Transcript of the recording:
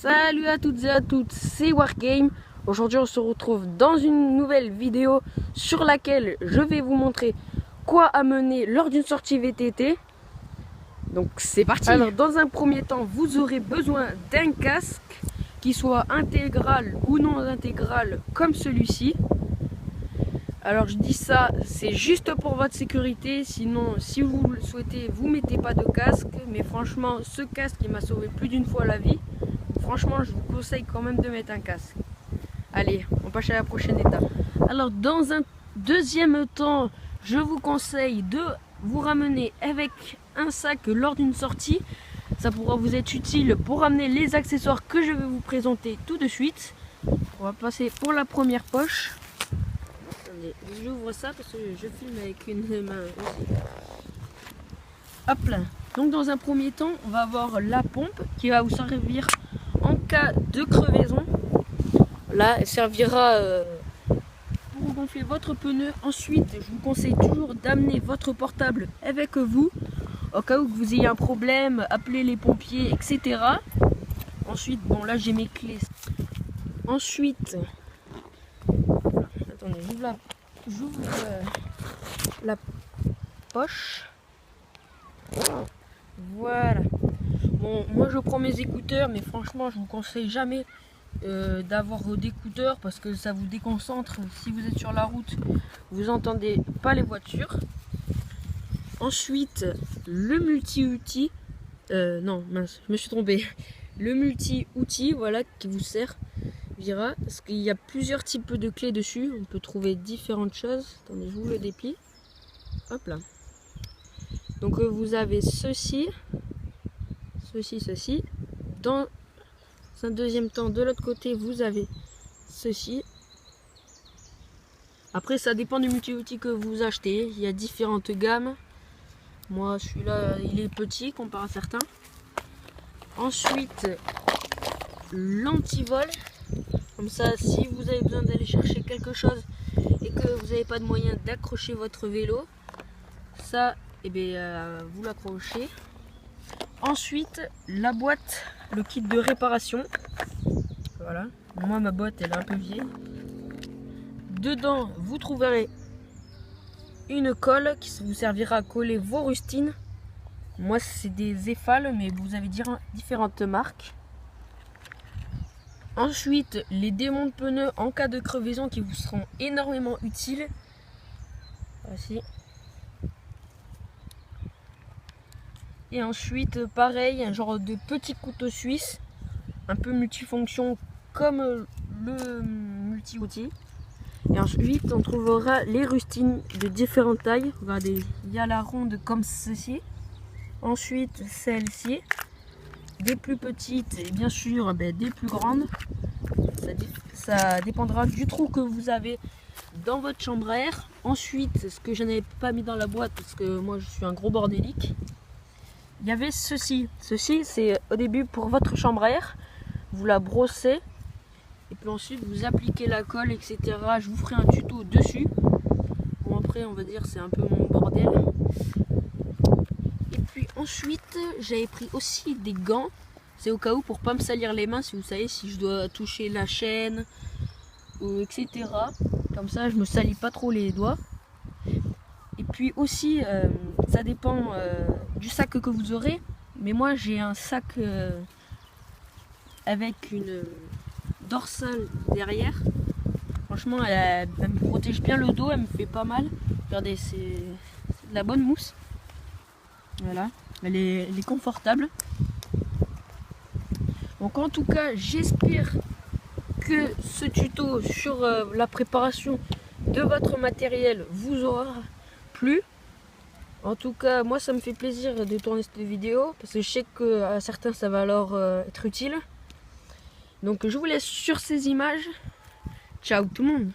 Salut à toutes et à toutes, c'est Wargame. Aujourd'hui on se retrouve dans une nouvelle vidéo sur laquelle je vais vous montrer quoi amener lors d'une sortie VTT. Donc c'est parti. Alors dans un premier temps vous aurez besoin d'un casque qui soit intégral ou non intégral comme celui-ci. Alors je dis ça, c'est juste pour votre sécurité, sinon si vous le souhaitez vous mettez pas de casque. Mais franchement ce casque il m'a sauvé plus d'une fois la vie. Franchement je vous conseille quand même de mettre un casque. Allez, on passe à la prochaine étape. Alors dans un deuxième temps, je vous conseille de vous ramener avec un sac lors d'une sortie. Ça pourra vous être utile pour ramener les accessoires que je vais vous présenter tout de suite. On va passer pour la première poche. Attendez, j'ouvre ça parce que je filme avec une main aussi. Hop là. Donc dans un premier temps, on va avoir la pompe qui va vous servir en cas de crevaison. Là, elle servira pour gonfler votre pneu. Ensuite, je vous conseille toujours d'amener votre portable avec vous au cas où vous ayez un problème, appelez les pompiers, etc. Ensuite, bon là j'ai mes clés. Ensuite, attendez, j'ouvre la poche. Voilà. Bon, moi je prends mes écouteurs, mais franchement je vous conseille jamais d'avoir d'écouteurs parce que ça vous déconcentre. Si vous êtes sur la route, vous entendez pas les voitures. Ensuite, le multi-outil, non mince, je me suis trompé. Le multi-outil, voilà, qui vous servira parce qu'il y a plusieurs types de clés dessus. On peut trouver différentes choses. Attendez, je vous le déplie. Hop là. Donc vous avez ceci. Dans un deuxième temps, de l'autre côté, vous avez ceci. Après, ça dépend du multi-outil que vous achetez. Il y a différentes gammes. Moi, celui-là, il est petit comparé à certains. Ensuite, l'antivol. Comme ça, si vous avez besoin d'aller chercher quelque chose et que vous n'avez pas de moyen d'accrocher votre vélo, ça, eh bien, vous l'accrochez. Ensuite, la boîte, le kit de réparation. Voilà, moi ma boîte elle est un peu vieille. Dedans, vous trouverez une colle qui vous servira à coller vos rustines. Moi c'est des Eiffal, mais vous avez différentes marques. Ensuite, les démonte pneus en cas de crevaison qui vous seront énormément utiles. Voici. Et ensuite, pareil, un genre de petit couteau suisse, un peu multifonction comme le multi-outil. Et ensuite, on trouvera les rustines de différentes tailles. Regardez, il y a la ronde comme ceci. Ensuite, celle-ci, des plus petites et bien sûr des plus grandes. Ça dépendra du trou que vous avez dans votre chambre à air. Ensuite, ce que je n'avais pas mis dans la boîte parce que moi je suis un gros bordélique. Il y avait ceci. Ceci, c'est au début pour votre chambre à air. Vous la brossez. Et puis ensuite, vous appliquez la colle, etc. Je vous ferai un tuto dessus. Bon, après, on va dire, c'est un peu mon bordel. Et puis ensuite, j'avais pris aussi des gants. C'est au cas où pour pas me salir les mains, si vous savez, si je dois toucher la chaîne, etc. Comme ça, je me salis pas trop les doigts. Et puis aussi, ça dépend du sac que vous aurez. Mais moi, j'ai un sac avec une dorsale derrière. Franchement, elle me protège bien le dos, elle me fait pas mal. Regardez, c'est de la bonne mousse. Voilà, elle est confortable. Donc en tout cas, j'espère que ce tuto sur la préparation de votre matériel vous aura plu. En tout cas, moi ça me fait plaisir de tourner cette vidéo parce que je sais qu'à certains ça va leur être utile. Donc je vous laisse sur ces images. Ciao tout le monde.